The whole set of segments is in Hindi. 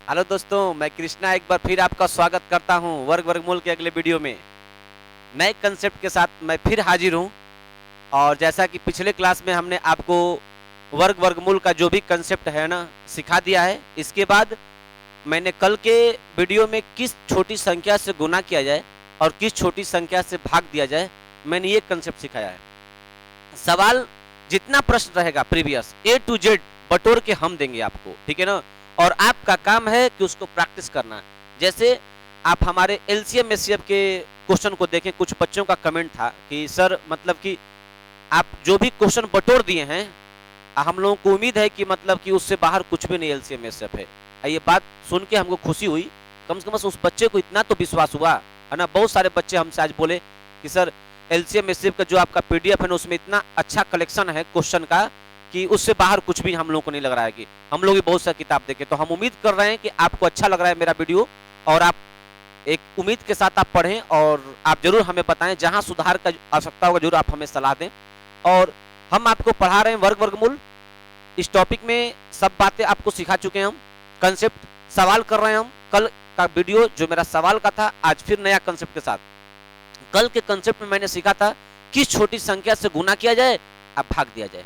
हेलो दोस्तों, मैं कृष्णा एक बार फिर आपका स्वागत करता हूं वर्ग वर्गमूल के अगले वीडियो में। नए कंसेप्ट के साथ मैं फिर हाजिर हूं। और जैसा कि पिछले क्लास में हमने आपको वर्ग वर्गमूल का जो भी कंसेप्ट है ना सिखा दिया है। इसके बाद मैंने कल के वीडियो में किस छोटी संख्या से गुना किया जाए और किस छोटी संख्या से भाग दिया जाए, मैंने ये कंसेप्ट सिखाया है। सवाल जितना प्रश्न रहेगा प्रीवियस A to Z बटोर के हम देंगे आपको, ठीक है ना। और आपका काम है कि उसको प्रैक्टिस करना। जैसे आप हमारे LCM SCF के क्वेश्चन को देखें, कुछ बच्चों का कमेंट था कि सर मतलब कि आप जो भी क्वेश्चन बटोर दिए हैं, हम लोगों को उम्मीद है कि मतलब कि उससे बाहर कुछ भी नहीं LCM SCF है। ये बात सुन के हमको खुशी हुई, कम से कम उस बच्चे को इतना तो विश्वास हुआ है ना। बहुत सारे बच्चे हमसे आज बोले कि सर LCM SCF का जो आपका PDF है ना, उसमें इतना अच्छा कलेक्शन है क्वेश्चन का कि उससे बाहर कुछ भी हम लोगों को नहीं लग रहा है। कि हम लोग भी बहुत सारी किताब देखे, तो हम उम्मीद कर रहे हैं कि आपको अच्छा लग रहा है मेरा वीडियो, और आप एक उम्मीद के साथ आप पढ़ें और आप जरूर हमें बताएं। जहां सुधार का आवश्यकता होगा जरूर आप हमें सलाह दें। और हम आपको पढ़ा रहे हैं वर्ग वर्गमूल। इस टॉपिक में सब बातें आपको सिखा चुके हैं हम, कंसेप्ट सवाल कर रहे हैं हम। कल का वीडियो जो मेरा सवाल का था, आज फिर नया कंसेप्ट के साथ। कल के कंसेप्ट में मैंने सीखा था किस छोटी संख्या से गुना किया जाए अब भाग दिया जाए,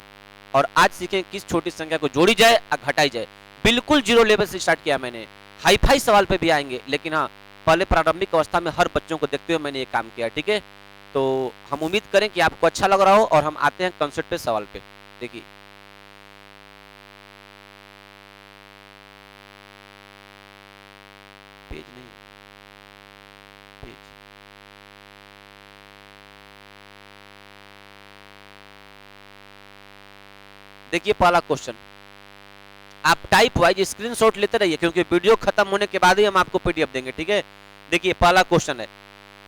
और आज सीखें किस छोटी संख्या को जोड़ी जाए और घटाई जाए। बिल्कुल जीरो लेवल से स्टार्ट किया मैंने। हाई फाई सवाल पे भी आएंगे, लेकिन हाँ पहले प्रारंभिक अवस्था में हर बच्चों को देखते हुए मैंने ये काम किया, ठीक है। तो हम उम्मीद करें कि आपको अच्छा लग रहा हो, और हम आते हैं कंसेप्ट पे, सवाल पे। देखिए पेज नहीं, पेज देखिए पहला क्वेश्चन। आप टाइप वाइज स्क्रीनशॉट लेते रहिए, क्योंकि वीडियो खत्म होने के बाद ही हम आपको PDF देंगे, ठीक है। देखिए पहला क्वेश्चन है,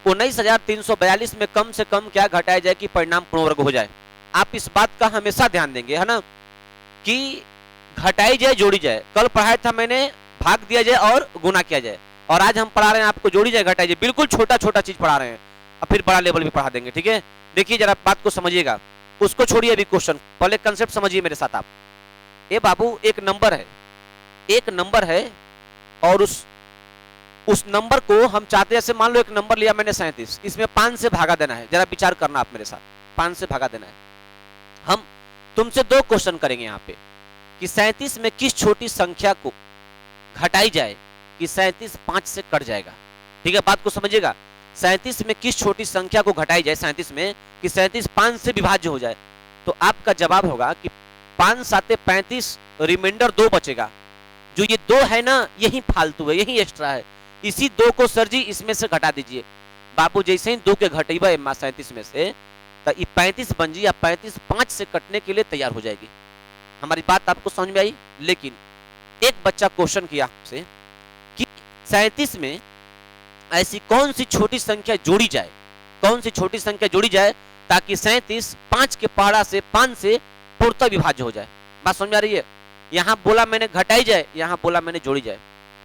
19,342 में कम से कम क्या घटाया जाए कि परिणाम पूर्ण वर्ग हो जाए। आप इस बात का हमेशा ध्यान देंगे, है ना, कि घटाई जाए जोड़ी जाए। कल पढ़ाया था मैंने भाग दिया जाए और गुना किया जाए, और आज हम पढ़ा रहे हैं आपको जोड़ी जाए घटाई जाए। बिल्कुल छोटा छोटा चीज पढ़ा रहे हैं, अब फिर बड़ा लेवल भी पढ़ा देंगे, ठीक है। देखिए जरा बात को समझिएगा, उसको छोड़िए अभी क्वेश्चन, पहले कंसेप्ट समझिए मेरे साथ आप। ए बाबू एक नंबर है, एक नंबर है, और उस नंबर को हम चाहते हैं, जैसे मान लो एक नंबर लिया मैंने 37, इसमें 5 से भागा देना है। जरा विचार करना आप मेरे साथ, 5 से भागा देना है। हम तुमसे 2 क्वेश्चन करेंगे यहाँ पे कि 37 में किस छोटी संख्या को घटाई जाए कि 37 5 से कट जाएगा, ठीक है। बात को समझिएगा, 37 में किस छोटी संख्या को घटाई जाए 37 में कि 37 5 से विभाज्य हो जाए। तो आपका जवाब होगा कि 5 7 35, रिमाइंडर 2 बचेगा। जो ये 2 है ना, यही फालतू है, यही एक्स्ट्रा है। इसी 2 को सर जी इसमें से घटा दीजिए। बाबू जैसे ही 2 के घटेबा 37 में से, तो ये 35 बन जी, 35 5 से कटने के लिए तैयार हो जाएगी। हमारी बात आपको समझ में आई। लेकिन एक बच्चा क्वेश्चन किया आपसे कि 37 में ऐसी कौन सी छोटी संख्या जोड़ी जाए, कौन सी छोटी संख्या जोड़ी जाए ताकि 37 5 के पहाड़ा से 5 से पूर्णतः विभाज्य हो जाए। बात समझ आ रही है। यहां बोला मैंने घटाई जाए, यहां बोला मैंने जोड़ी जाए।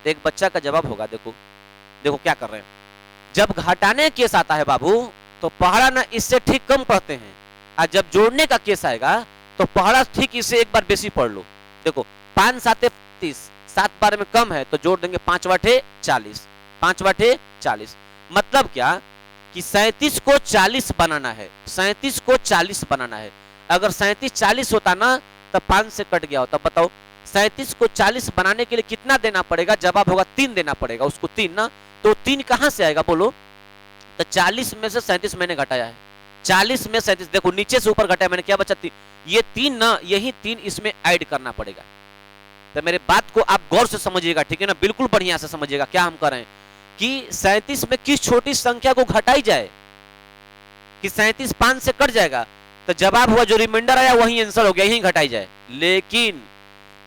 तो एक बच्चा का जवाब होगा, देखो देखो क्या कर रहे हैं। जब घटाने केस आता है बाबू, तो पहाड़ा ना इससे ठीक कम पढ़ते हैं, और जब जोड़ने का केस आएगा तो पहाड़ा ठीक इससे एक बार बेसी पढ़ लो। देखो 5 7 30, 7 बार में कम है तो जोड़ देंगे 5 वाटे 40, 5 वाटे 40। मतलब क्या कि 37 को 40 बनाना है, 37 को 40 बनाना है। अगर 37 40 होता ना, तब 5 से कट गया होता। बताओ 37 को 40 बनाने के लिए कितना देना पड़ेगा। जवाब होगा 3 देना पड़ेगा उसको, 3 ना। तो 3 कहां से आएगा बोलो। तो 40 में से 37 मैंने घटाया है, 40 में 37, देखो नीचे से ऊपर घटाया मैंने, क्या बचा 3। ये 3 ना, यही 3 इसमें ऐड करना पड़ेगा। तो मेरे बात को आप गौर से समझिएगा, ठीक है ना, बिल्कुल बढ़िया से समझिएगा क्या हम कर रहे हैं। कि 37 में किस छोटी संख्या को घटाई जाए कि 37 5 से कट जाएगा। तो जवाब हुआ जो रिमाइंडर आया वही आंसर हो गया, यही घटाई जाए। लेकिन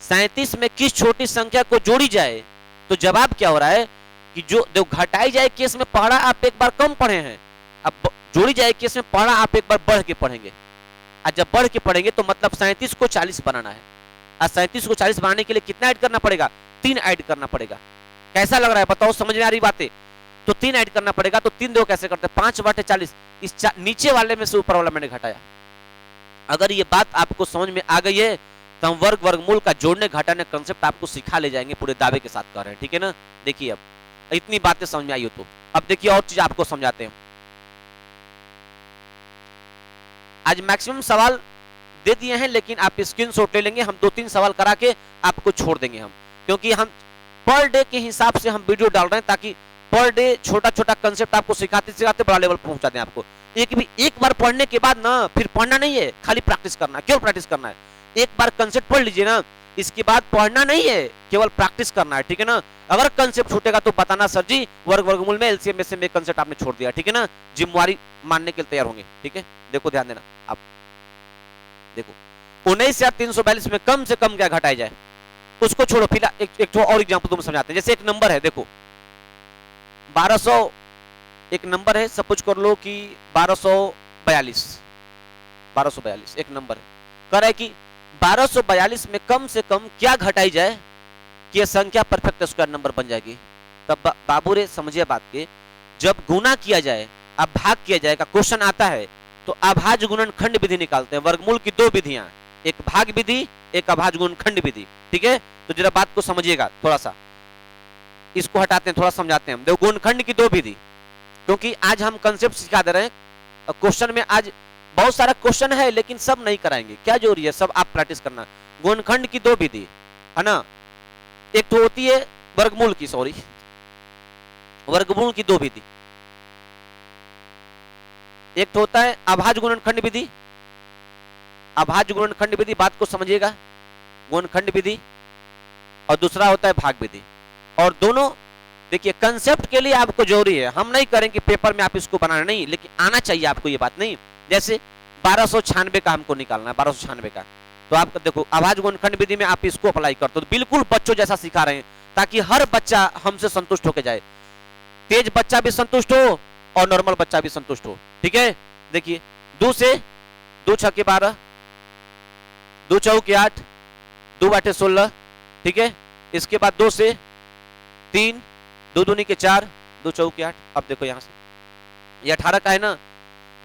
37 में किस छोटी संख्या को जोड़ी जाए, तो जवाब क्या हो रहा है कि जो घटाई जाए केस में पढ़ा आप एक बार कम पढ़े हैं, अब जोड़ी जाए केस में पढ़ा आप एक बार बढ़ के पढ़ेंगे। और जब बढ़ के पढ़ेंगे तो मतलब 37 को 40 बनाना है, और 37 को 40 बनाने के लिए कितना ऐड करना पड़ेगा, 3 ऐड करना पड़ेगा। कैसा लग रहा है बताओ, समझ में आ रही बातें। तो 3 ऐड करना पड़ेगा। तो 3 दो कैसे करते हैं, 5 वाटे 40, इस नीचे वाले में से ऊपर वाला मैंने घटाया। अगर ये बात आपको समझ में आ गई है तो हम वर्ग वर्गमूल का जोड़ने घटाने कंसेप्ट आपको सिखा ले जाएंगे, पूरे दावे के साथ कर रहे हैं, ठीक है ना। देखिए अब इतनी बातें समझ में आई हो तो अब देखिए और चीज आपको समझाते हैं। आज मैक्सिमम सवाल दे दिए हैं, लेकिन आप स्क्रीनशॉट ले लेंगे, हम 2-3 सवाल करा के आपको छोड़ देंगे हम, क्योंकि हम पर डे के हिसाब से हम वीडियो डाल रहे हैं, ताकि पर डे छोटा छोटा कंसेप्ट आपको सिखाते सिखाते बड़ा लेवल पहुंचा दें आपको। एक बार पढ़ने के बाद ना फिर पढ़ना नहीं है, खाली प्रैक्टिस करना है। क्यों प्रैक्टिस करना है? एक बार कंसेप्ट पढ़ लीजिए ना, इसके बाद पढ़ना नहीं है, केवल प्रैक्टिस करना है, ठीक है ना। अगर कंसेप्ट छूटेगा तो बताना सर जी वर्ग वर्गमूल में एलसीएम में से में कंसेप्ट आपने छोड़ दिया, ठीक है ना। जिम्मेवारी मानने के लिए तैयार होंगे, ठीक है। देखो ध्यान देना आप, देखो 19,342 में कम से कम क्या घटाया जाए, उसको छोड़ो। फिलहाल एक और एग्जांपल तुम समझाते हैं। जैसे एक नंबर है, देखो 1200 एक नंबर है, सपोज कर लो कि 1242 एक नंबर है, कह रहा है कि 1242 में कम से कम क्या घटाई जाए कि यह संख्या परफेक्ट स्क्वायर नंबर बन जाएगी। तब बाबू रे समझिए बात के, जब गुना किया जाए अब भाग किया जाएगा, क्वेश्चन आता है तो अभाज्य गुणनखंड विधि निकालते हैं। वर्गमूल की दो विधियां, एक भाग विधि, एक अभाज्य गुणनखंड विधि, ठीक है। तो जरा बात को समझिएगा, थोड़ा सा इसको हटाते हैं, थोड़ा समझाते हैं हम। देखो गुणनखंड की दो विधि, क्योंकि आज हम कंसेप्ट सिखा दे रहे हैं। क्वेश्चन में आज बहुत सारा क्वेश्चन है, लेकिन सब नहीं कराएंगे, क्या जरूरी है, सब आप प्रैक्टिस करना। गुणनखंड की दो विधि है ना, एक तो होती है वर्गमूल की, सॉरी वर्गमूल की दो विधि, एक तो होता है अभाज्य गुणनखंड विधि। अभाज्य गुणनखंड विधि, बात को समझिएगा, गुणनखंड विधि, और दूसरा होता है भाग विधि। और दोनों देखिए कंसेप्ट के लिए आपको जरूरी है, हम नहीं करेंगे पेपर में आप इसको बनाना नहीं, लेकिन आना चाहिए आपको, ये बात नहीं। जैसे 1296 का हमको निकालना है, 1296 का, तो आप देखो अभाज्य गुणनखंड विधि में आप इसको अप्लाई करते हो, तो बिल्कुल बच्चों जैसा सिखा रहे हैं, ताकि हर बच्चा हमसे संतुष्ट होकर जाए। तेज बच्चा भी संतुष्ट हो और नॉर्मल बच्चा भी संतुष्ट हो, ठीक है। देखिए 2 से 2 6 के 12, 2 4 के 8, 2 8 16, ठीक है। इसके बाद 2 से 3, 2 दूनी के 4, 2 4 के 8। अब देखो यहां से ये 18 का है ना,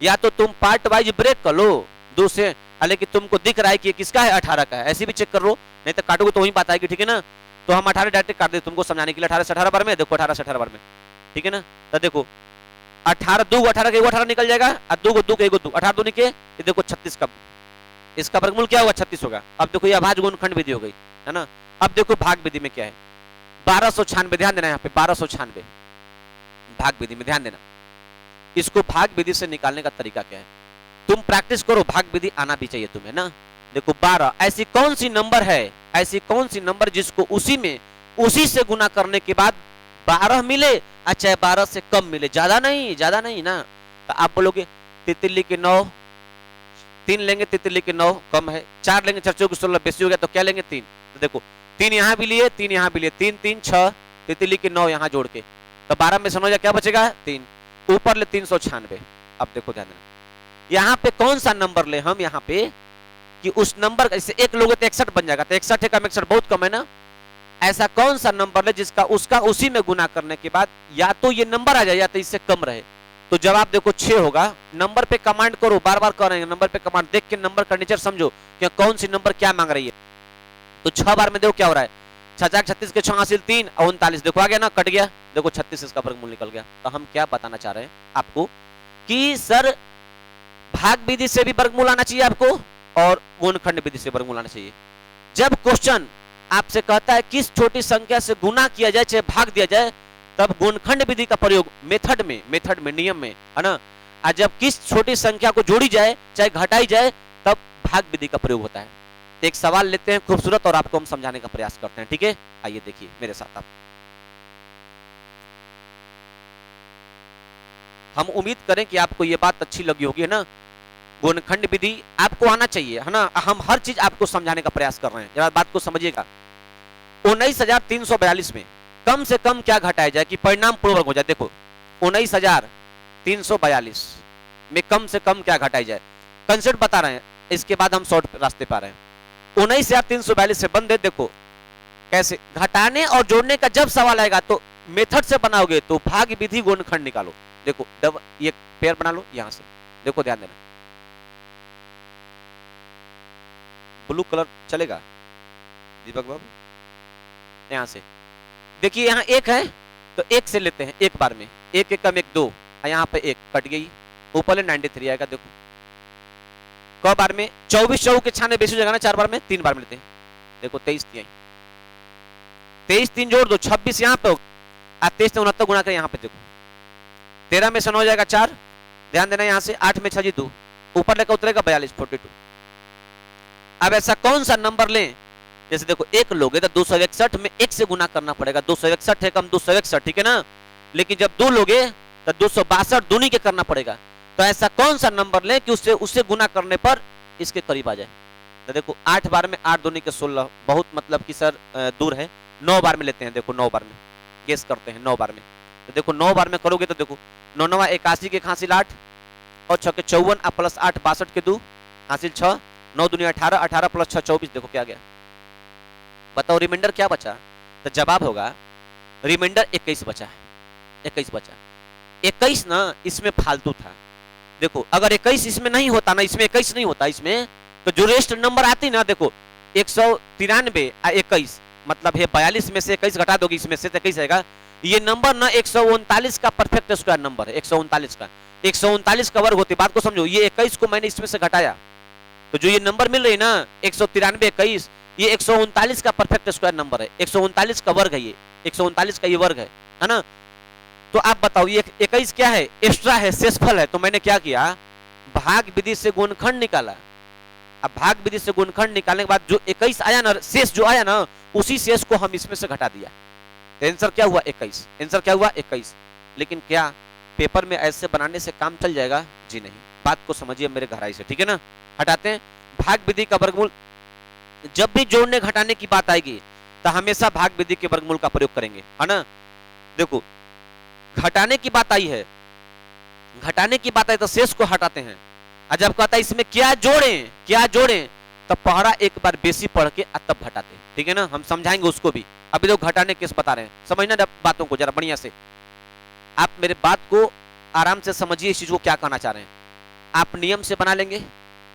या तो तुम पार्ट वाइज ब्रेक कर लो 2 से, हालांकि तुमको दिख रहा है कि किसका है, 18 का है, ऐसे भी चेक कर लो, नहीं तो काटोगे तो वही बात आएगी, ठीक है ना। तो हम 18 डायरेक्ट काट दे तुमको समझाने के लिए, 18 से 18 बार में, देखो 18 से 18 बार में, ठीक है ना। तो देखो 18 2 18 के 18 निकल जाएगा, और 2 2 के 2 18 2 के, ये देखो 36 का, इसका वर्गमूल क्या होगा, 36 होगा। अब देखो ये अभाज्य गुणनखंड विधि हो गई, है ना। अब देखो भाग विधि में क्या है, 1296, ध्यान देना यहाँ पे 1296 भाग विधि में, ध्यान देना। इसको भाग विधि से निकालने का तरीका क्या है, तुम प्रैक्टिस करो, भाग विधि आना भी चाहिए तुम्हें ना। देखो 12 ऐसी कौन सी नंबर है, ऐसी कौन सी नंबर जिसको उसी से गुना करने के बाद 12 मिले, अच्छा 12 से कम मिले, ज्यादा नहीं ना। तो आप बोलोगे तितली के 9, 3 लेंगे, तितली के 9 कम है, 4 लेंगे, 4 4 16 बेसी हो गया, तो क्या लेंगे 3। तो देखो 3 यहाँ भी लिए, 3 यहाँ भी लिए, 3 3 6, तितली के 9 यहाँ जोड़ के, तो 12 में समझ क्या बचेगा 3, ऊपर ले 396। अब देखो ध्यान देना, यहाँ पे कौन सा नंबर ले हम, यहाँ पे कि उस नंबर का, एक लोगे तो 61 बन जाएगा, तो 61 का 61 बहुत कम है ना। ऐसा कौन सा नंबर ले जिसका उसका उसी में गुना करने के बाद या तो ये नंबर आ जाए या तो इससे कम रहे। तो जवाब देखो 6 होगा। नंबर पे कमांड करो, बार बार कर रहे हैं, नंबर पे कमांड देख के नंबर का नेचर समझो कि कौन सी नंबर क्या मांग रही है। तो 6 बार में देखो क्या हो रहा है, 6 36 के 6 हासिल 3 और 39, देखो आ गया ना, कट गया, देखो 36 इसका वर्गमूल निकल गया। तो हम क्या बताना चाह रहे हैं आपको कि सर भाग विधि से भी वर्गमूल आना चाहिए आपको और गुणनखंड विधि से वर्गमूल आना चाहिए। जब क्वेश्चन आपसे कहता है किस छोटी संख्या से गुना किया जाए चाहे भाग दिया जाए, तब गुणनखंड विधि का प्रयोग मेथड में नियम में, है ना। और जब किस छोटी संख्या को जोड़ी जाए चाहे घटाई जाए, तब भाग विधि का प्रयोग होता है। एक सवाल लेते हैं खूबसूरत और आपको हम समझाने का प्रयास करते हैं, ठीक है। आइए देखिए मेरे साथ आप, हम उम्मीद करें कि आपको ये बात अच्छी लगी होगी, है ना। गुणनखंड विधि आपको आना चाहिए, है ना। हम हर चीज आपको समझाने का प्रयास कर रहे हैं, जरा बात को समझिएगा। 19,342 में कम से कम क्या घटाया जाए कि परिणाम पूर्वक हो जाए। देखो 19,342 में कम से कम क्या घटाई जाए, कंसेप्ट बता रहे हैं, इसके बाद हम शॉर्ट रास्ते पा रहे हैं। 19,342 से बंदे, देखो कैसे घटाने और जोड़ने का जब सवाल आएगा तो मेथड से बनाओगे, तो भाग विधि गुणनखंड निकालो। देखो ये पेयर बना लो यहां से, देखो ध्यान देना, ब्लू कलर चलेगा। दीपक बाबू, यहाँ से देखिए, यहाँ एक है तो एक से लेते हैं एक बार में, एक एक कम एक दो, यहाँ पे एक कट गई, ऊपर 93 आएगा। देखो क बार में 24 चौक के 96 बेसी जगह ना 4 बार में, 3 बार में लेते हैं। देखो 23 3 23 3 जोड़ दो 26 यहाँ पे, 23 से 69 गुणा कर यहाँ पे। देखो 13 में से 9 जाएगा 4, ध्यान देना यहाँ से, 8 में 6 जी 2, ऊपर लेकर उतरेगा 42 42। अब ऐसा कौन सा नंबर लें, जैसे देखो एक लोगे तो 261 में एक से गुना करना पड़ेगा, 261 है कम 261, ठीक है ना। लेकिन जब 2 लोगे तो 262 दूनी के करना पड़ेगा। तो ऐसा कौन सा नंबर लें कि उससे गुना करने पर इसके करीब आ जाए। तो देखो 8 बार में 8 दूनी के 16, बहुत मतलब कि सर दूर है। 9 बार में लेते हैं, देखो 9 बार में गेस करते हैं, 9 बार में। तो देखो 9 बार में करोगे तो देखो 9 9 81 के हासिल 8 और 6 के 54 प्लस 8 62 के 2 हासिल 6, 9 दूनी 18, 18 प्लस 6 24। देखो क्या गया, बताओ रिमाइंडर क्या बचा। तो जवाब होगा रिमाइंडर 21 बचा है, 21 बचा। 21 ना इसमें फालतू था। देखो अगर 21 इसमें नहीं होता ना, इसमें 21 नहीं होता इसमें, तो जो रेस्ट नंबर आती ना, देखो 193 21 मतलब है 42 में से 21 घटा दोगे, इसमें से 21 आएगा। ये नंबर ना 139 का परफेक्ट स्क्वायर नंबर है, 139 का, 139 का वर्ग होती। बात को समझो, ये 21 को मैंने इसमें से घटाया, तो जो ये नंबर मिल रही ना 193 21, ये 139 का परफेक्ट स्क्वायर नंबर है, 139 का वर्ग है, ये 139 का ये वर्ग है ना। तो आप बताओ ये 21 क्या है, एक्स्ट्रा है, शेषफल है। तो मैंने क्या किया, भाग विधि से गुणनखंड निकाला। अब भाग विधि से गुणनखंड निकालने के बाद जो 21 आया ना, शेष जो आया ना, उसी शेष को हम इसमें से घटा दिया। आंसर क्या हुआ 21, आंसर क्या हुआ 21। लेकिन क्या पेपर में ऐसे बनाने से काम चल जाएगा? जी नहीं, बात को समझिए मेरे गहराई से, ठीक है ना। हटाते हैं भाग विधि का वर्गमूल। जब भी जोड़ने घटाने की बात आएगी तो हमेशा भाग विधि के वर्गमूल का प्रयोग करेंगे, है ना। देखो घटाने की बात आई है, घटाने की बात आई तो शेष को हटाते हैं। और जब कहता है इसमें क्या जोड़ें, क्या जोड़ें, तो पहरा एक बार बेसी पढ़ के तब घटाते हैं, ठीक है ना। हम समझाएंगे उसको भी। अभी तो घटाने केस बता रहे हैं, समझना बातों को जरा बढ़िया से। आप मेरे बात को आराम से समझिए, इस चीज को क्या कहना चाह रहे हैं। आप नियम से बना लेंगे,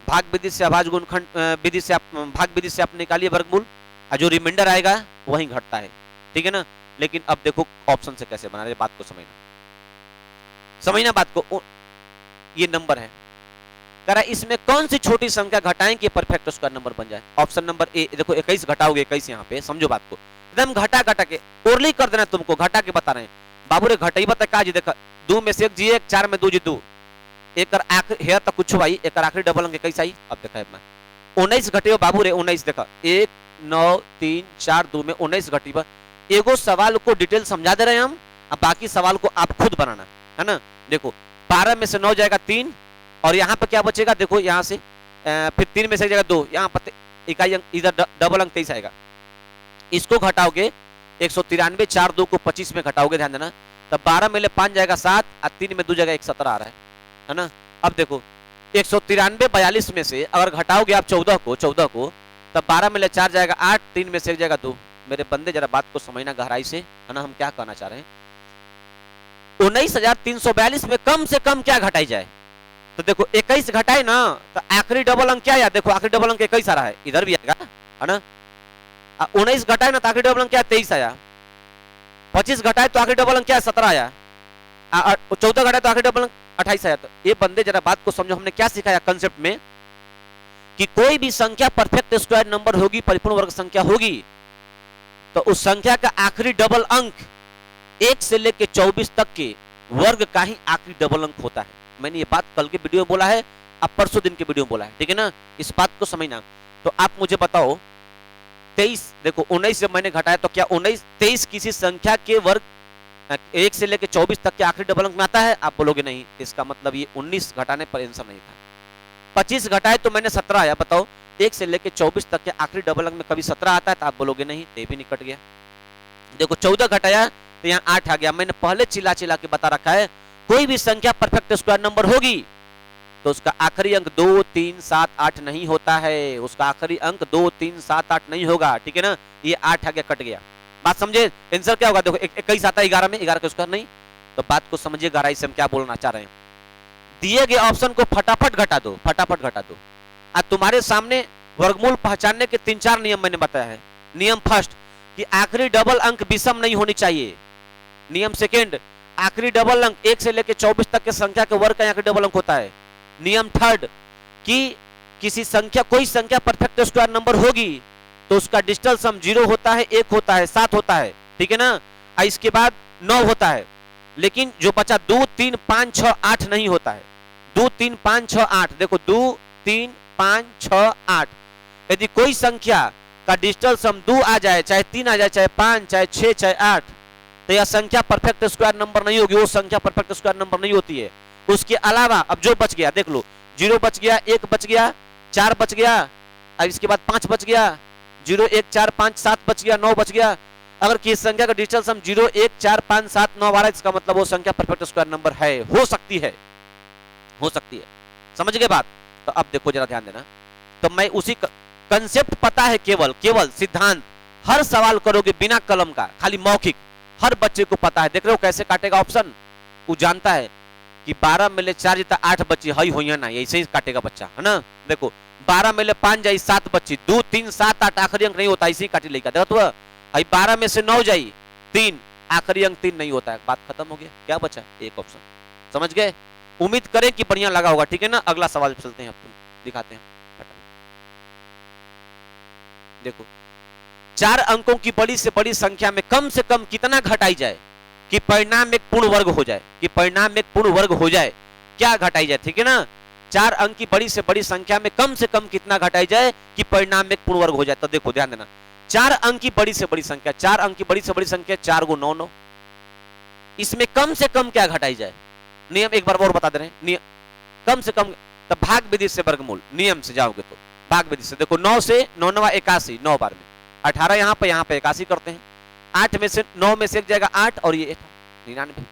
भाग विधि से अभाज्य गुणनखंड विधि से आप भाग विधि से आप निकालिए वर्गमूल, और जो रिमाइंडर आएगा वही घटता है, ठीक है ना। लेकिन अब देखो ऑप्शन से कैसे बना रहे, बात को समझना, समझना बात को। ये नंबर है, कह रहा इसमें कौन सी छोटी संख्या घटाएं कि परफेक्ट स्क्वायर नंबर बन जाए। ऑप्शन नंबर ए, देखो 21 घटाओगे 21, यहाँ पे समझो बात को, एकदम घटा घटा के ओरली कर देना, तुमको घटा के बता रहे हैं। बाबू रे घटाई बता का जी, देखा 2 में से 1 जी 1, 4 में 2 जी 2, एक आखिरी हेयर तक कुछ भाई, एक आखिरी डबल अंक 21 आई। अब देखा मैं 19 घटे बाबू रे 19, देखा 1 9 3 4 2 में 19 घटी बा। एगो सवाल को डिटेल समझा दे रहे हैं हम, अब बाकी सवाल को आप खुद बनाना, है ना। देखो 12 में से 9 जाएगा 3, और यहाँ पे क्या बचेगा, देखो यहाँ से फिर 3 में से जाएगा 2, यहाँ पर इकाई अंक, इधर डबल अंक 23 आएगा। इसको घटाओगे 193, 4 2 को 25 में घटाओगे, ध्यान देना, तब 12 में ले 5 जाएगा 7, और 3 में 2 जाएगा 1 17 आ रहा है ना। अब देखो 193 42 में से अगर घटाओगे आप 14 को, तब 12 में ले 4 जाएगा 8, 3 में से 1 जाएगा 2। मेरे बंदे जरा बात को समझना गहराई से, है ना। हम क्या कहना चाह रहे हैं, 19,342 में कम से कम क्या घटाई जाए। तो देखो 21 घटाए ना, तो आखिरी डबल अंक क्या आया, देखो आखिरी डबल अंक 21 आ रहा है, इधर भी आएगा, है ना। 19 घटाए ना तो आखिरी डबल अंक क्या 23 आया। 25 घटाए तो आखिरी डबल अंक क्या 17 आया। 14 घटाए तो आखिरी डबल अंक 28 आया। तो ये बंदे जरा बात को समझो, हमने क्या सिखाया कंसेप्ट में, कि कोई भी संख्या परफेक्ट स्क्वायर नंबर होगी, परिपूर्ण वर्ग संख्या होगी, तो उस संख्या का आखिरी डबल अंक 1 से लेकर 24 तक के वर्ग का ही आखिरी डबल अंक होता है। मैंने ये बात कल के वीडियो में बोला है, अब परसों दिन के वीडियो में बोला है, ठीक है ना। इस बात को समझना। तो आप मुझे बताओ 23, देखो 19 जब मैंने घटाया तो क्या 23 किसी संख्या के वर्ग 1 से लेकर 24 तक के आखिरी डबल अंक में आता है? आप बोलोगे नहीं, इसका मतलब ये 19 घटाने पर आंसर नहीं था। 25 घटाए तो मैंने 17 आया, बताओ 1 से लेकर 24 तक के आखिरी डबल अंक में कभी 17 आता है? तो आप बोलोगे नहीं, ये भी निकट गया। देखो 14 घटाया तो यहाँ 8 आ गया। मैंने पहले चिल्ला चिल्ला के बता रखा है, कोई भी संख्या परफेक्ट स्क्वायर नंबर होगी तो उसका आखिरी अंक 2 3 7 8 नहीं होता है, उसका आखिरी अंक 2 3 7 8 नहीं होगा, ठीक है ना। ये 8 आ गया, कट गया, बात समझे। आंसर क्या होगा, देखो 21 आता है 11 में, 11 का स्क्वायर नहीं। तो बात को समझिए गहराई से हम क्या बोलना चाह रहे हैं। दिए गए ऑप्शन को फटाफट घटा दो, फटाफट घटा दो। आज तुम्हारे सामने वर्गमूल पहचानने के 3-4 नियम मैंने बताया है। नियम फर्स्ट कि आखिरी डबल अंक विषम नहीं होनी चाहिए। नियम सेकेंड, आखिरी डबल अंक 1 से लेकर 24 तक के संख्या के वर्ग का आखिरी डबल अंक होता है। नियम थर्ड कि किसी संख्या, कोई संख्या परफेक्ट स्क्वायर नंबर होगी तो उसका डिजिटल सम 0 होता है, 1 होता है, 7 होता है, ठीक है ना। इसके बाद 9 होता है, लेकिन जो बचा 2 3 5 6 8 नहीं होता है। 2 3 5 6 8, देखो 2 3 5 6 8। यदि कोई संख्या का डिजिटल सम 2 आ जाए, चाहे 3 आ जाए, चाहे 5, चाहे 6, चाहे 8, तो यह संख्या परफेक्ट स्क्वायर नंबर नहीं होगी, वो संख्या परफेक्ट स्क्वायर नंबर नहीं होती है। उसके अलावा अब जो बच गया देख लो, 0 बच गया, 1 बच गया, 4 बच गया, अब इसके बाद 5 बच गया, 0 1 4 5 7 बच गया, 9 बच गया। अगर किसी संख्या का डिजिटल सम 0 1 4 5 7 9 12, इसका मतलब वो संख्या परफेक्ट स्क्वायर नंबर है, हो सकती है, हो सकती है। समझ गए बात? तो अब देखो जरा ध्यान देना, तो मैं उसी कंसेप्ट पता है, केवल सिद्धांत, हर सवाल करोगे बिना कलम का, खाली मौखिक, हर बच्चे को पता है। देख रहे हो कैसे काटेगा ऑप्शन, वो जानता है कि 12 में ले 4 जीता 8 बच्ची हई होइया ना, ऐसे ही काटेगा बच्चा, है ना। देखो 12 में ले 5 जाई 7 बच्ची, 2 3 7 8 आखिरी अंक नहीं होता, ऐसे ही काटी लेगा। देखो तो हई 12 में से 9 जाई 3, आखिरी अंक 3 नहीं होता है, बात खत्म हो गया। क्या बचा? एक ऑप्शन। समझ गए? उम्मीद करें कि बढ़िया लगा होगा, ठीक है ना। अगला सवाल चलते हैं, आपको दिखाते हैं। देखो 4 अंकों की बड़ी से बड़ी संख्या में कम से कम कितना घटाई जाए कि परिणाम एक पूर्ण वर्ग हो जाए, कि परिणाम एक पूर्ण वर्ग हो जाए, क्या घटाई जाए, ठीक है ना। 4 अंक की बड़ी से बड़ी संख्या में कम से कम कितना घटाई जाए कि परिणाम एक पूर्ण वर्ग हो जाए। तो देखो ध्यान देना, 4 अंक की बड़ी से बड़ी संख्या, 4 अंक की बड़ी से बड़ी संख्या 4 को 9 9, इसमें कम से कम क्या घटाई जाए। नियम एक बार और बता दे रहे हैं, नियम कम से कम, तो भाग विधि से वर्गमूल, नियम से जाओगे तो भाग विधि से। देखो 9 से 9 9 81, 9 बार में 18, यहाँ पे 81 करते हैं। 8 में से 9 में से एक जाएगा 8, और ये 99,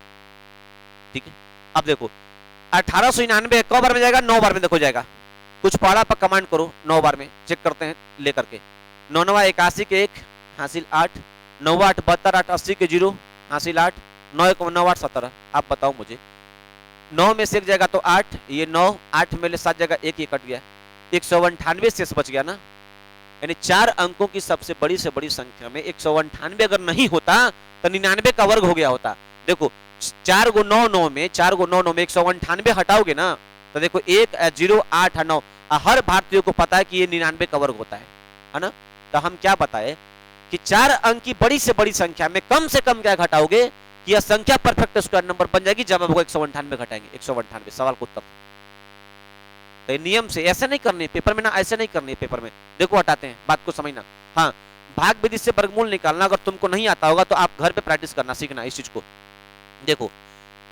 ठीक है। अब देखो 1899 कौ बार में जाएगा? 9 बार में। देखो जाएगा, कुछ पढ़ा पर कमांड करो, 9 बार में चेक करते हैं लेकर के। 9 9 81 के 1 हासिल 8, 9 8 72 8 80 के 0 हासिल 8, 9 1 9 8 17। आप बताओ मुझे, 9 में से एक जाएगा तो 8, ये 9, 8 में से 7 जाएगा 1, ये कट गया, 198 शेष बच गया ना। यानी 4 अंकों की सबसे बड़ी से बड़ी संख्या में 198 अगर नहीं होता तो 99 का वर्ग हो गया होता। देखो 4 को 9 9 में 4 को 9 9 में 198 हटाओगे ना, तो देखो 1 0 8 9, हर भारतीय को पता है कि ये 99 का वर्ग होता है ना। तो हम क्या बताए कि 4 अंक की बड़ी से बड़ी संख्या में कम से कम क्या घटाओगे कि यह संख्या परफेक्ट स्क्वायर नंबर बन जाएगी जब हम 198 घटाएंगे। 198 सवाल को उत्तर। तो नियम से ऐसे नहीं करनी पेपर में ना, ऐसे नहीं करनी पेपर में। देखो हटाते हैं, बात को समझना। हाँ, भाग विधि से वर्गमूल निकालना अगर तुमको नहीं आता होगा तो आप घर पे प्रैक्टिस करना, सीखना इस चीज को। देखो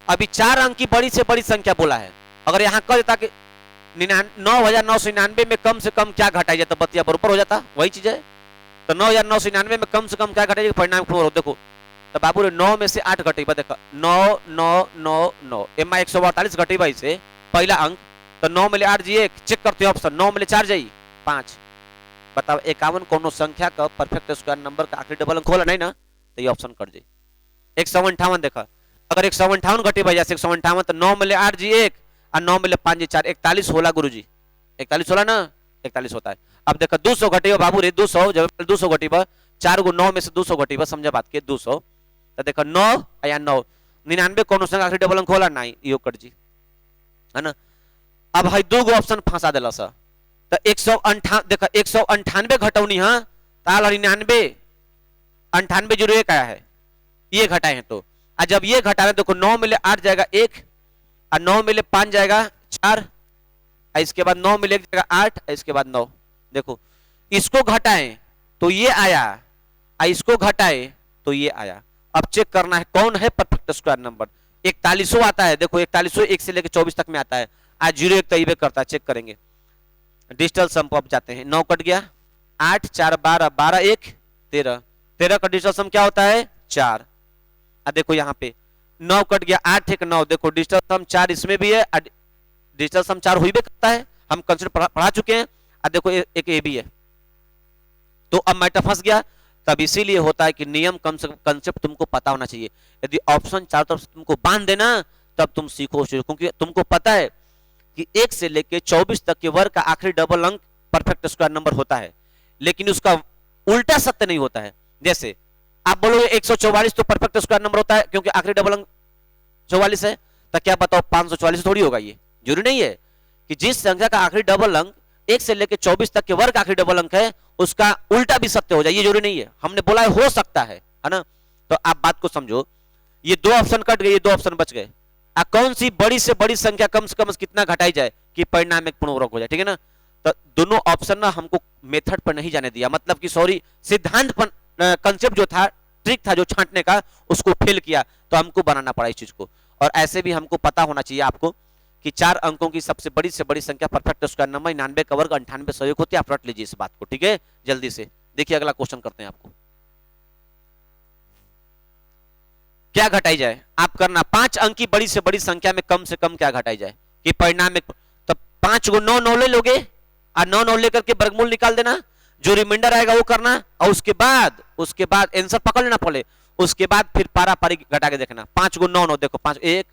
अभी 4 अंक की बड़ी से बड़ी संख्या बोला है, अगर यहाँ कह देता कि 9999 में कम से कम क्या घटाई जाता, बतिया बराबर हो जाता, वही चीज है। तो 9999 में कम से कम क्या घटाई, परिणाम देखो। तो बाबू रे 9 में से 8 घटेगा, देखो 9 9 9 9, एमा 148 घटेगा इसे पहला अंक। तो 9 में ले 8 जी 1, चेक करते हो ऑप्शन, 9 में ले 4 जाई 5। बताओ 51 कोनो संख्या का परफेक्ट स्क्वायर नंबर का आखिरी डबल अंक होला नहीं ना, तो ये ऑप्शन कट जाए। 158 देखा, अगर 158 घटे भाई जैसे 158, तो 9 में ले 8 जी 1 और 9 में ले 5 जी 4, 41 होला गुरुजी, 41 होला ना, 41 होता है। अब देखो 200 घटे बाबू रे, 200 जब 200 घटी 4 को 9 में से 200 घटी, समझा बात के 200। तो देखो 9 या 9, 99 कोनो संख्या आखिरी डबल अंक होला नहीं, यो कट जी, है ना। अब है 2 गो ऑप्शन फंसा देला सा। तो 158 देखो 198 घटौनी, हाँ ताल 99 98 0 1 आया है, ये घटाए हैं। तो जब ये घटाए देखो 9 में ले 8 जाएगा 1, और 9 में ले 5 जाएगा 4, इसके बाद 9 में ले जाएगा 8, इसके बाद 9। देखो इसको घटाएं तो ये आया, इसको घटाए तो ये आया। अब चेक करना है कौन है परफेक्ट स्क्वायर नंबर। 41 आता है, देखो 41 1 से लेकर 24 तक में आता है, आज 0 1 तय करता है, चेक करेंगे। डिजिटल सम पर जाते हैं, 9 कट गया, 8 4 12 12 1 13, 13 का डिजिटल सम क्या होता है 4। देखो यहाँ पे 9 कट गया, 8 1 9, देखो डिजिटल सम 4 इसमें भी है, डिजिटल सम 4 हुई भी करता है, हम कंसेप्ट पढ़ा चुके हैं। देखो एक ए भी है। तो अब मैटर फंस गया, तब इसीलिए होता है कि नियम कंसेप्ट तुमको पता होना चाहिए। यदि ऑप्शन चारों तरफ से तुमको बांध देना तब तुम सीखो, क्योंकि तुमको पता है कि 1 से लेकर 24 तक के वर्ग का आखिरी डबल अंक परफेक्ट स्क्वायर नंबर होता है, लेकिन उसका उल्टा सत्य नहीं होता है। जैसे आप बोलोगे 144 तो परफेक्ट स्क्वायर नंबर होता है क्योंकि आखिरी डबल अंक 44 है, तो क्या बताओ 544 थोड़ी होगा? ये जरूरी नहीं है कि जिस संख्या का आखिरी डबल अंक 1 से लेकर 24 तक के वर्ग आखिरी डबल अंक है उसका उल्टा भी सत्य हो जाए, ये जरूरी नहीं है। हमने बोला है हो सकता है ना। तो आप बात को समझो, ये 2 ऑप्शन कट गए, ये 2 ऑप्शन बच गए। कौन सी बड़ी से बड़ी संख्या कम से कम कितना घटाई जाए कि परिणाम एक पूर्णवर्ग हो जाए, ठीक है ना। तो दोनों ऑप्शन ना हमको मेथड पर नहीं जाने दिया, मतलब कि सॉरी सिद्धांत पर, कंसेप्ट जो था, ट्रिक था जो छांटने का, उसको फेल किया, तो हमको बनाना पड़ा इस चीज को। और ऐसे भी हमको पता होना चाहिए आपको कि 4 अंकों की सबसे बड़ी से बड़ी संख्या परफेक्ट स्क्वायर नंबर 99 का वर्ग 98 सहयोग होती है। आप रट लीजिए इस बात को, ठीक है। जल्दी से देखिए अगला क्वेश्चन करते हैं आपको। क्या घटाई जाए? आप करना 5 अंक की बड़ी से बड़ी संख्या में कम से कम क्या घटाई जाए कि परिणाम में, तो 5 को 9 9 ले लोगे और 9 9 लेकर के वर्गमूल निकाल देना, जो रिमाइंडर आएगा वो करना, और उसके बाद आंसर पकड़ लेना पहले, उसके बाद फिर पारा पारी घटा के देखना। 5 को 9 9 देखो, 5 1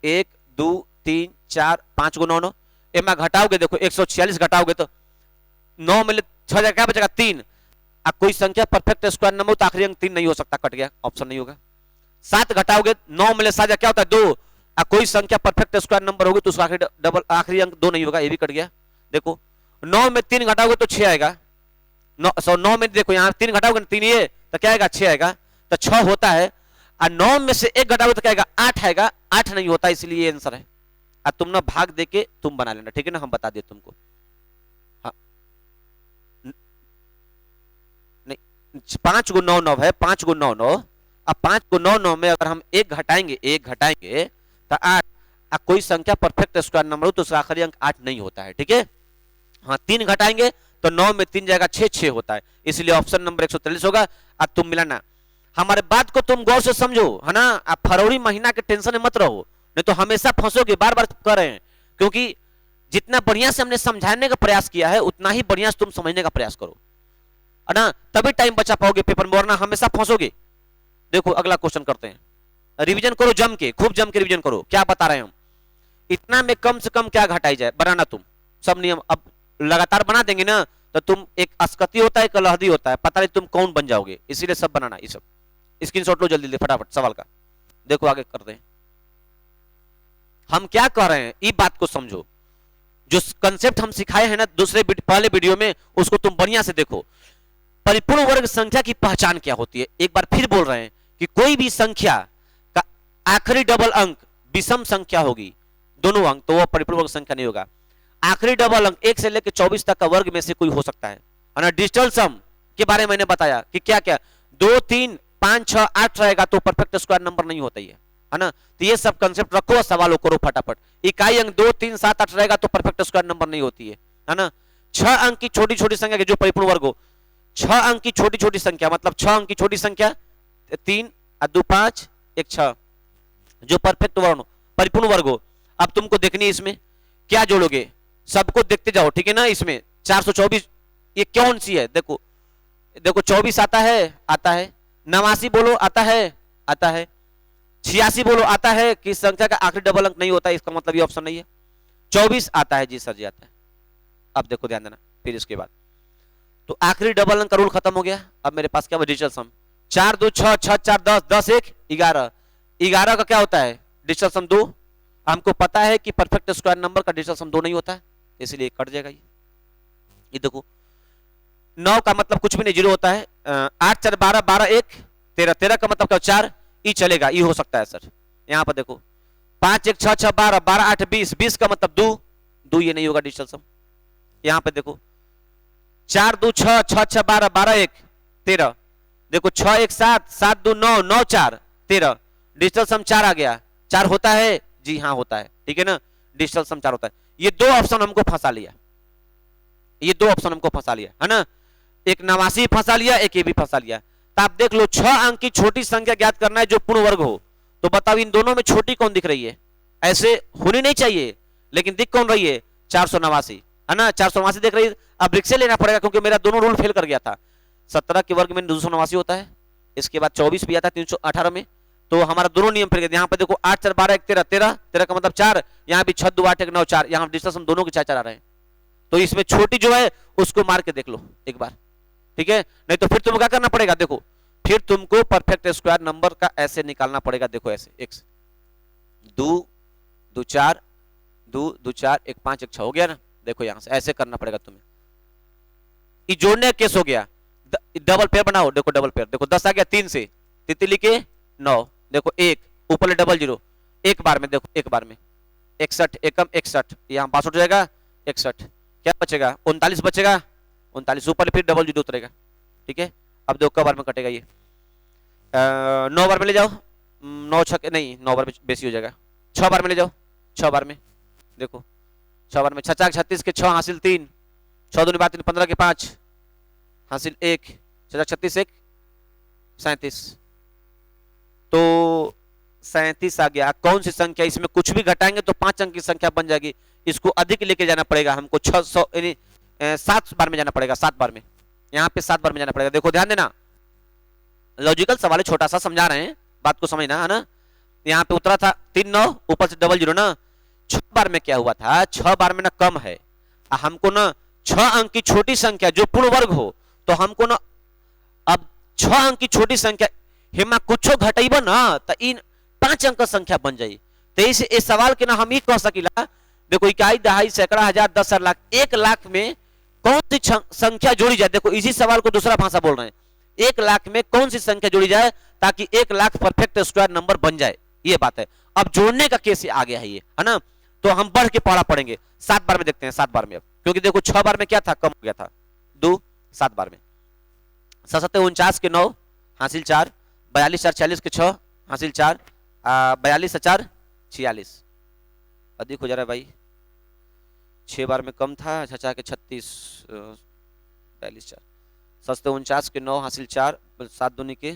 1 2 3 4 5 को 9 9 एमा घटाओगे, देखो 146 घटाओगे तो 9 में 6 क्या बचेगा? 3। अब कोई संख्या परफेक्ट स्क्वायर नंबर तो आखिरी अंक 3 नहीं हो सकता, कट गया, ऑप्शन नहीं होगा। 7 घटाओगे 9 में 7 क्या होता है? 2। अब कोई संख्या परफेक्ट स्क्वायर नंबर होगी तो उसका आखिरी अंक 2 नहीं होगा, ये भी कट गया। देखो 9 में 3 घटाओगे तो 6 आएगा। 9 में देखो यहाँ 3 घटाओगे 3, ये तो क्या आएगा? 6 आएगा, तो 6 होता है। और 9 में से 1 घटाओगे तो क्या आएगा? 8 आएगा, 8 नहीं होता, इसलिए ये आंसर है। अब तुम ना भाग देके तुम बना लेना, ठीक है ना, हम बता दिए तुमको। हाँ नहीं, 5 को 9 9 है, 5 को 9 9। अब 5 को 9 9 में अगर हम 1 घटाएंगे तो 8। अब कोई संख्या परफेक्ट स्क्वायर नंबर हो तो उसका आखिरी अंक 8 नहीं होता है, ठीक है। हाँ 3 घटाएंगे तो 9 में 3 जाएगा 6 6 होता है, इसलिए ऑप्शन नंबर 143 होगा। अब तुम मिलाना, हमारे बात को तुम गौर से समझो, है ना। आप फरवरी महीना के टेंशन में मत रहो, नहीं तो हमेशा फंसोगे। बार बार कर रहे हैं क्योंकि जितना बढ़िया से हमने समझाने का प्रयास किया है उतना ही बढ़िया से तुम समझने का प्रयास करो, है ना, तभी टाइम बचा पाओगे पेपर में, वरना हमेशा फंसोगे। देखो अगला क्वेश्चन करते हैं, रिवीजन करो जम के, खूब जम के रिवीजन करो। क्या बता रहे हैं हम? इतना में कम से कम क्या घटाई जाए, बनाना तुम सब नियम। अब लगातार बना देंगे ना तो तुम, एक अस्कती होता है, एक लहदी होता है, पता नहीं तुम कौन बन जाओगे, इसीलिए सब बनाना। ये सब स्क्रीनशॉट लो जल्दी फटाफट सवाल का। देखो आगे करते हैं, हम क्या कर रहे हैं, ये बात को समझो। जो कंसेप्ट हम सिखाए हैं ना पहले वीडियो में, उसको तुम बढ़िया से देखो। परिपूर्ण वर्ग संख्या की पहचान क्या होती है? एक बार फिर बोल रहे हैं कि कोई भी संख्या का आखिरी डबल अंक विषम संख्या होगी, दोनों अंक, तो वह परिपूर्ण वर्ग संख्या नहीं होगा। आखिरी डबल अंक 1 से लेकर 24 तक का वर्ग में से कोई हो सकता है ना। डिजिटल सम के बारे में मैंने बताया कि क्या क्या 2 3 5 6 8 रहेगा तो परफेक्ट स्क्वायर नंबर नहीं होता है ना। तो ये सब कंसेप्ट रखो, सवालों करो फटाफट। इकाई अंक 2 3 7 8 रहेगा तो परफेक्ट स्क्वायर नंबर नहीं होती है ना। 6 अंक की छोटी छोटी संख्या जो परिपूर्ण वर्ग हो, 6 अंक की छोटी छोटी संख्या, मतलब 6 अंक की छोटी संख्या 3 2 5 1 6 जो परफेक्ट वर्ग परिपूर्ण वर्ग हो। अब तुमको देखनी इसमें क्या जोड़ोगे, सबको देखते जाओ, ठीक है ना। इसमें 424 ये कौन सी है? देखो देखो 24 आता है, 89 बोलो आता है, 86 बोलो आता है। किस संख्या का आखिरी डबल अंक नहीं होता है, इसका मतलब ये ऑप्शन नहीं है। 24 आता है, जी सर जी आता है। अब देखो ध्यान देना, फिर इसके बाद तो आखिरी डबल अंक का रूल खत्म हो गया। अब मेरे पास क्या डिजिटल सम, 4 2 6 6 4 10 10 1 11 11 का क्या होता है? डिजिटल सम 2। हमको पता है कि परफेक्ट स्क्वायर नंबर का डिजिटल सम 2 नहीं होता है, इसलिए कट जाएगा ये देखो 9 का मतलब कुछ भी नहीं, 0 होता है। 8 4 12 12 1 13 13 का मतलब क्या? 4 ई चलेगा, ई हो सकता है सर। यहाँ पर देखो 5 1 6 6 12 12 8 20 20 का मतलब 2 2, ये नहीं होगा डिजिटल सम। यहाँ पे देखो 4 2 6 6 6 12 12 1 13, देखो 6 1 7 7 2 9 9 4 13, डिजिटल सम 4 आ गया। 4 होता है, जी हाँ होता है, ठीक है ना। डिजिटल सम 4 होता है। ये 2 ऑप्शन हमको फंसा लिया, ये 2 ऑप्शन हमको फंसा लिया, है ना। एक 89 फंसा लिया, एक ये भी फंसा लिया। तो आप देख लो 6 अंक की छोटी संख्या ज्ञात करना है जो पूर्ण वर्ग हो, तो बताओ इन दोनों में छोटी कौन दिख रही है? ऐसे होनी नहीं चाहिए, लेकिन दिख कौन रही है? 489, है ना। 489 देख रही है। अब रिक्शे लेना पड़ेगा क्योंकि मेरा दोनों रूल फेल कर गया था। 17 के वर्ग में 289 होता है, इसके बाद 24 भी आता है 318 में, तो हमारा दोनों नियम फेल गए। यहाँ पे देखो 8 4 12 1 13 13 13 का मतलब 4, यहाँ भी 6 2 8 1 9 4, यहाँ डिस्टेंस हम दोनों के 4 4 आ रहे हैं। तो इसमें छोटी जो है उसको मार के देख लो एक बार, ठीक है, नहीं तो फिर तुमको क्या करना पड़ेगा, देखो फिर तुमको परफेक्ट स्क्वायर नंबर का ऐसे निकालना पड़ेगा, देखो ऐसे x 2 2 4 2 2 4 1 5 1 6 हो गया ना, देखो यहां से ऐसे करना पड़ेगा तुम्हें, ये जोड़ने का केस हो गया। डबल पेयर बनाओ, देखो डबल पेयर, देखो 10 आ गया 3 से, तितली के 9, देखो 1 ऊपर डबल 0, एक बार में देखो, एक बार में 61 एकम 61, यहाँ 62 हो जाएगा 61, क्या बचेगा 39 बचेगा, 39 ऊपर फिर डबल 0 उतरेगा, ठीक है। अब देखो बार में कटेगा ये 9 बार में ले जाओ, 9 छक्के नहीं 9 बार में बेसी हो जाएगा, 6 बार में ले जाओ, 6 बार में देखो 6 बार में 6 4 36 के 6 हासिल 3, 6 दूनी बात 3 15 के 5 हासिल 1, 6 36 1 37, तो 37 आ गया। कौन सी संख्या, इसमें कुछ भी घटाएंगे तो 5 अंक की संख्या बन जाएगी, इसको अधिक लेके जाना पड़ेगा हमको, 600 यानी 7 बार में जाना पड़ेगा, 7 बार में, यहाँ पे 7 बार में जाना पड़ेगा। देखो ध्यान देना, लॉजिकल सवाल है, छोटा सा समझा रहे हैं, बात को समझना है ना। यहाँ पे उतरा था 3 9 ऊपर से डबल 0 ना, 6 बार में क्या हुआ था, 6 बार में ना कम है, हमको ना 6 अंक की छोटी संख्या जो पूर्ण वर्ग हो, तो हमको ना अब 6 अंक की छोटी संख्या हिमा कुछ घटेब ना तो इन 5 अंक संख्या बन जाई, तो इस सवाल के ना हम ये कह सकीला, देखो इकाई दहाई सैकड़ा हजार 10 लाख, 1 लाख में कौन सी संख्या जोड़ी जाए, देखो इसी सवाल को दूसरा भाषा बोल रहे हैं, 1 लाख में कौन सी संख्या जोड़ी जाए ताकि 1 लाख परफेक्ट स्क्वायर नंबर बन जाए, ये बात है। अब जोड़ने का केस आ गया है ये, है ना, तो हम बढ़ के पढ़ा पड़ेंगे, 7 बार में देखते हैं, 7 बार में अब, क्योंकि देखो 6 बार में क्या था, कम हो गया था 2, 7 बार में 7 49 के 9 हासिल 4, 42 4 40 के 6 हासिल 4, 42 4 46, अधिक हो जा रहा है भाई, 6 बार में कम था, 6 के 36 42 4, 7 49 के 9 हासिल 4, 7 दूनी के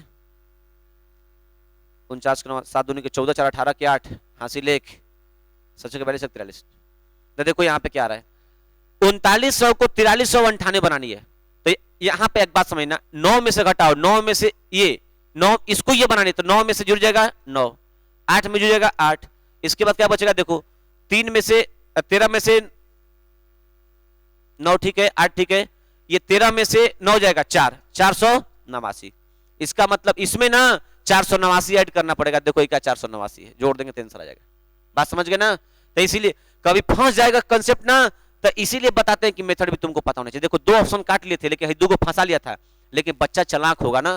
49 के 9, 7 दूनी के 14 4 18 के 8 हासिल 1, 7 के 42 43, तो देखो यहाँ पे क्या आ रहा है, 3900 को 4398 बनानी है, तो यहाँ पे एक बात समझना, 9 में से घटाओ, 9 में से ये 9 इसको ये बनानी, तो 9 में से जुड़ जाएगा 9, 8 में जुड़ जाएगा 8, इसके बाद क्या बचेगा, देखो 3 में से 13 में से 9 ठीक है, 8 ठीक है, ये 13 में से 9 जाएगा 4, 489, इसका मतलब इसमें ना 489 ऐड करना पड़ेगा, देखो क्या 489 है, जोड़ देंगे तो आंसर आ जाएगा, बात समझ गए ना। तो इसीलिए कभी फंस जाएगा कंसेप्ट ना, तो इसीलिए बताते हैं कि मेथड भी तुमको पता होना चाहिए। देखो 2 ऑप्शन काट लिए थे, लेकिन 2 को फंसा लिया था, लेकिन बच्चा चालाक होगा ना,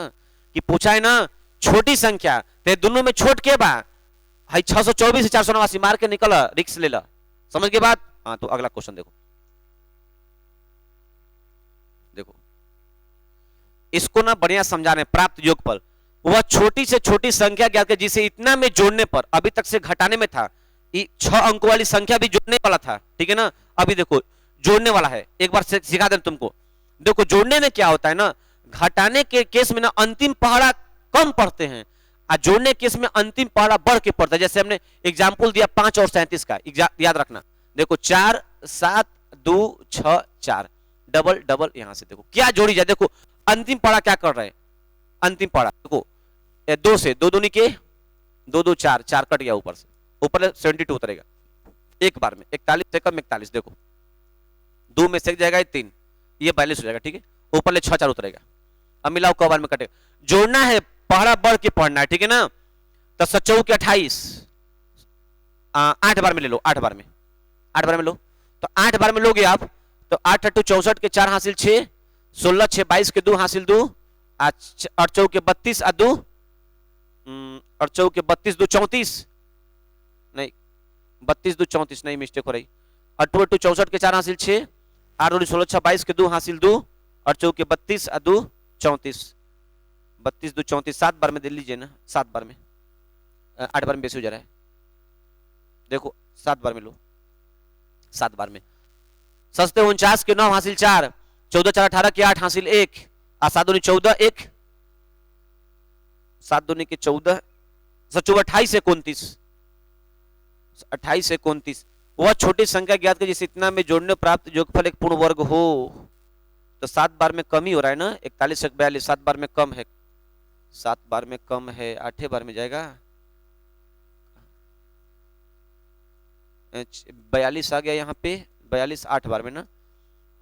कि पूछा है ना छोटी संख्या, तो दोनों में छोट के बा, 624 से 489 मार के निकल, रिक्स ले ला, समझ के बात। हाँ तो अगला क्वेश्चन देखो, देखो इसको ना बढ़िया समझा रहे हैं, प्राप्त योगफल, वह छोटी से छोटी संख्या ज्ञात कर जिसे इतना में जोड़ने पर, अभी तक से घटाने में था, 6 अंकों वाली संख्या भी जोड़ने वाला था, ठीक है ना, अभी देखो जोड़ने वाला है, एक बार सिखा दें तुमको। देखो जोड़ने में क्या होता है ना, घटाने के केस में ना अंतिम पहाड़ा कम पढ़ते हैं, और जोड़ने केस में अंतिम पहाड़ा बढ़ के पड़ता है। जैसे हमने एग्जाम्पल दिया 5 और 37 का, याद रखना, देखो 4 7 2 6 4 डबल डबल, यहां से देखो क्या जोड़ी जाए, देखो अंतिम पहाड़ा क्या कर रहे हैं, अंतिम पहाड़ा देखो 2 से 2 दूनी के 2 2 4 4 कट गया, ऊपर से ऊपर 72 उतरेगा, एक बार में 41 से कम 41, देखो 2 में से जाएगा 3, ये 42 हो जाएगा, ठीक है, ऊपर 6 4 उतरेगा, अब मिलाओ कब बार में कटेगा, जोड़ना है पहाड़ा बढ़ के पढ़ना है, ठीक है ना। तो 7 के 28 8 बार में ले लो, 8 बार में, 8 बार में लो, तो 8 बार में लोगे आप, तो 8 8 64 के 4 हासिल 6, 16 6 22 के 2 हासिल 2, 8 4 के 32 आ 2, 8 4 के 32 2 34, नहीं 32 2 34 नहीं, मिस्टेक हो रही, 8 8 64 के 4 हासिल 6, 8 2 16 6 22 के 2 हासिल 2, 8 4 के 32 आ 2 34, 32 2 34, 7 बार में दे लीजिए ना, 7 बार में, 8 बार में बेसी हो जा रहा है, देखो 7 बार में लो, 7 बार में 7 49 के 9 हासिल 4, 14 4 18 के 8 हासिल 1, 7 दूनी 14 1, 7 दूनी के 14, 28 से 29, 28 से 29, वह छोटी संख्या ज्ञात कर जिसे इतना में जोड़ने प्राप्त योगफल एक पूर्ण वर्ग हो, तो 7 बार में कम ही हो रहा है ना, 41 से 42, 7 बार में कम है, 7 बार में कम है, 8 बार में जाएगा, 42 आ गया यहाँ पे, 42 8 बार में ना,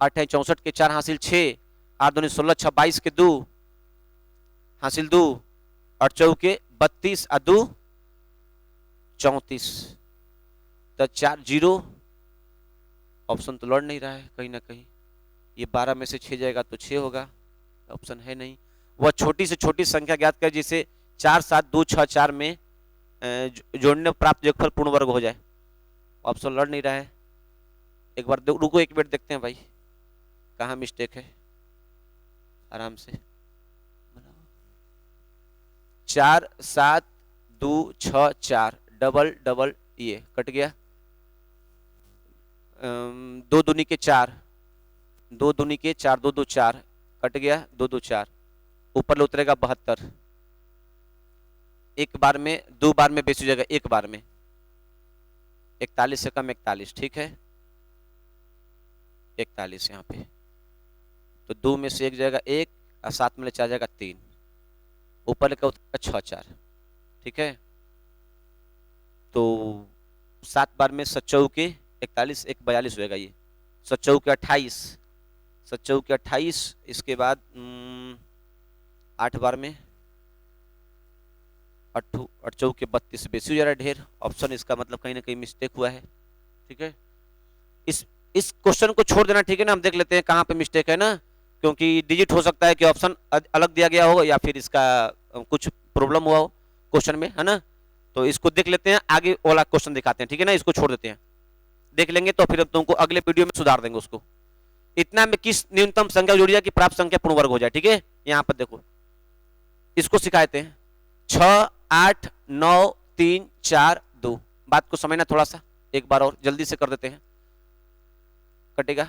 8 है 64 के 4 हासिल 6, 8 दूनी 16 6 22 के 2 हासिल 2 और चौके 32 और 2 34 तो 4 0 ऑप्शन तो लड़ नहीं रहा है कहीं ना कहीं। ये 12 में से 6 जाएगा तो 6 होगा, ऑप्शन है नहीं। वह छोटी से छोटी संख्या ज्ञात कर जिसे 4 7 2 6 4 में जोड़ने प्राप्त योगफल पूर्ण वर्ग हो जाए, ऑप्शन लड़ नहीं रहा है। एक बार रुको, एक मिनट देखते हैं भाई कहाँ मिस्टेक है, आराम से। 4 7 2 6 4 डबल डबल ये कट गया, 2 दूनी के 4 2 दूनी के 4 2 2 4 कट गया, 2 2 4 ऊपर ले उतरेगा 72, एक बार में 2 बार में बेसी हो जाएगा, एक बार में 41 से कम 41, ठीक है 41 यहाँ पे, तो 2 में से 1 जाएगा 1 और 7 में ले 4 जाएगा 3, ऊपर लेकर उतरेगा 6 4, ठीक है। तो 7 बार में 7 चौके 41 1 42 होगा, ये 7 चौके 28 7 चौके 28, इसके बाद 8 बार में 8 चौके 32 बेसी हो जा रहा है ढेर, ऑप्शन इसका मतलब कहीं ना कहीं मिस्टेक हुआ है, ठीक है। इस क्वेश्चन को छोड़ देना, ठीक है ना, हम देख लेते हैं कहाँ पे मिस्टेक है ना, क्योंकि डिजिट हो सकता है कि ऑप्शन अलग दिया गया हो या फिर इसका कुछ प्रॉब्लम हुआ हो क्वेश्चन में, है ना। तो इसको देख लेते हैं, आगे वाला क्वेश्चन दिखाते हैं, ठीक है ना। इसको छोड़ देते हैं, देख लेंगे तो फिर हम तुमको अगले वीडियो में सुधार देंगे उसको। इतना में किस न्यूनतम संख्या जोड़ी जाए कि प्राप्त संख्या पूर्ण वर्ग हो जाए, ठीक है। यहाँ पर देखो इसको सिखाते हैं, 6 8 9 3 4 2, बात को समझना थोड़ा सा, एक बार और जल्दी से कर देते हैं। कटेगा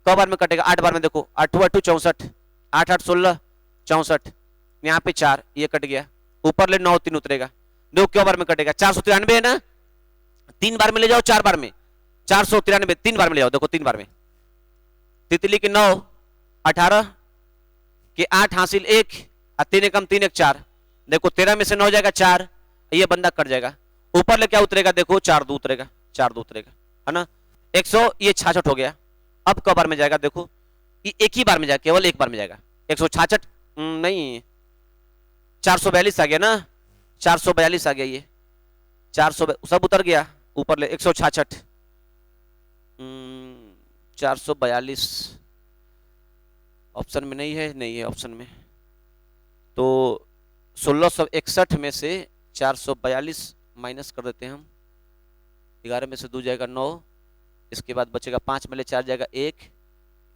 क बार में कटेगा, 8 बार में देखो 8 8 64 8 8 16 64, यहाँ पे 4 ये कट गया, ऊपर ले 9 3 उतरेगा, देखो क्यों बार में कटेगा, 493 है ना, 3 बार में ले जाओ, 4 बार में 493 3 बार में ले जाओ, देखो 3 बार में तितली के 9 18 के 8 हासिल 1 और 3 एकम 3 1 4, देखो 13 में से 9 जाएगा 4, ये बंदा कट जाएगा, ऊपर ले क्या उतरेगा, देखो 4 2 उतरेगा, 4 2 उतरेगा, है ना। 100 ये 66 हो गया, अब क बार में जाएगा, देखो ये एक ही बार में जाएगा, केवल एक बार में जाएगा, 166 नहीं 442 आ गया ना, 442 आ गया, ये 400 सब उतर गया, ऊपर ले 166 442 ऑप्शन में नहीं है, नहीं है ऑप्शन में, तो 1661 में से 442 माइनस कर देते हैं हम, 11 में से 2 जाएगा 9, इसके बाद बचेगा 5 में ले 4 जाएगा 1,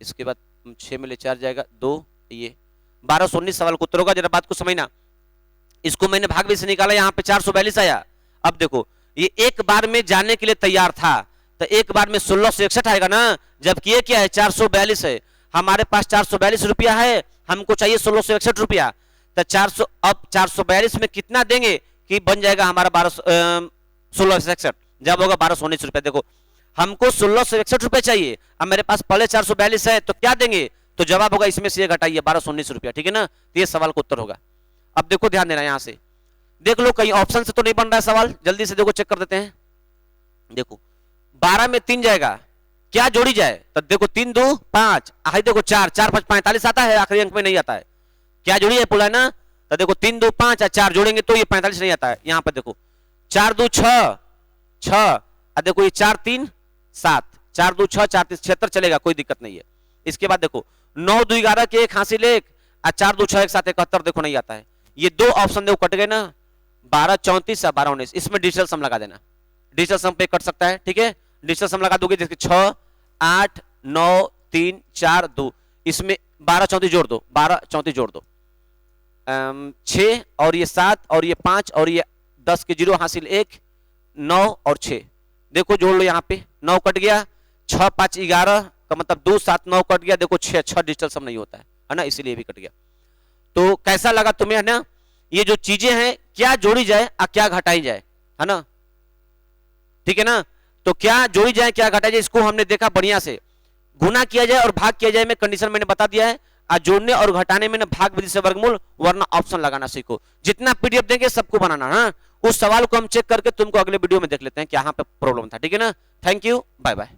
इसके बाद 6 में ले 4 जाएगा 2, ये 1219 सवाल को उत्तर होगा। जरा बात को समझना, इसको मैंने भाग भी से निकाला, यहाँ पे 442 आया। अब देखो ये एक बार में जाने के लिए तैयार था, तो एक बार में 1661 आएगा ना, जबकि ये क्या है 442 है, हमारे पास 442 रुपया है, हमको चाहिए 1661 रुपया, तो 400 अब 442 में कितना देंगे कि बन जाएगा हमारा 1661, जब होगा 1219 रुपया। देखो हमको 1661 रुपए चाहिए, अब मेरे पास पहले 442 है, तो क्या देंगे, तो जवाब होगा इसमें से ये घटाइए 1219 रुपया, ठीक है ना। तो ये सवाल का उत्तर होगा। अब देखो ध्यान देना, यहां से देख लो कहीं ऑप्शन से तो नहीं बन रहा है सवाल, जल्दी से देखो चेक कर देते हैं। देखो 12 में 3 जाएगा, क्या जोड़ी जाए, तो देखो 3 2 5, आखिर देखो 4 4 5 45 आता है, आखिरी अंक में नहीं आता है, क्या जोड़ी है बोला है ना, तो देखो 3 2 5 और 4 जोड़ेंगे तो ये 45 नहीं आता है। यहाँ पर देखो 4 2 6 6, देखो ये 4 3 7, 4 2 6 4 3 76 चलेगा, कोई दिक्कत नहीं है। इसके बाद देखो 9 2 11 के 1 हासिल 1 और 4 2 6 1 7 71, देखो नहीं आता है। ये दो ऑप्शन देखो कट गए ना, 12 34 या 12 19, इसमें डिजिटल सम लगा देना, डिजिटल सम पे कट सकता है, ठीक है। डिजिटल सम लगा दोगे, जैसे 6 8 9 3 4 2, इसमें 12 34 जोड़ दो, 12 34 जोड़ दो, 6 और ये 7 और ये 5 और ये 10 के 0 हासिल 1 9 और 6, देखो जोड़ लो, यहाँ पे 9 कट गया, 6 5 11 का मतलब 2 7 9 कट गया, देखो 6 डिजिटल सम नहीं होता है ना, इसीलिए भी कट गया। तो कैसा लगा तुम्हें, है ना, ये जो चीजें हैं क्या जोड़ी जाए और क्या घटाई जाए, है ना, ठीक है ना। तो क्या जोड़ी जाए क्या घटाई जाए, इसको हमने देखा बढ़िया से, गुना किया जाए और भाग किया जाए में कंडीशन मैंने बता दिया है, और जोड़ने और घटाने में ना भाग विधि से वर्गमूल वरना ऑप्शन लगाना सीखो। जितना पीडीएफ देंगे सबको बनाना, हाँ। उस सवाल को हम चेक करके तुमको अगले वीडियो में देख लेते हैं कि यहाँ पे प्रॉब्लम था, ठीक है ना। Thank you, bye bye.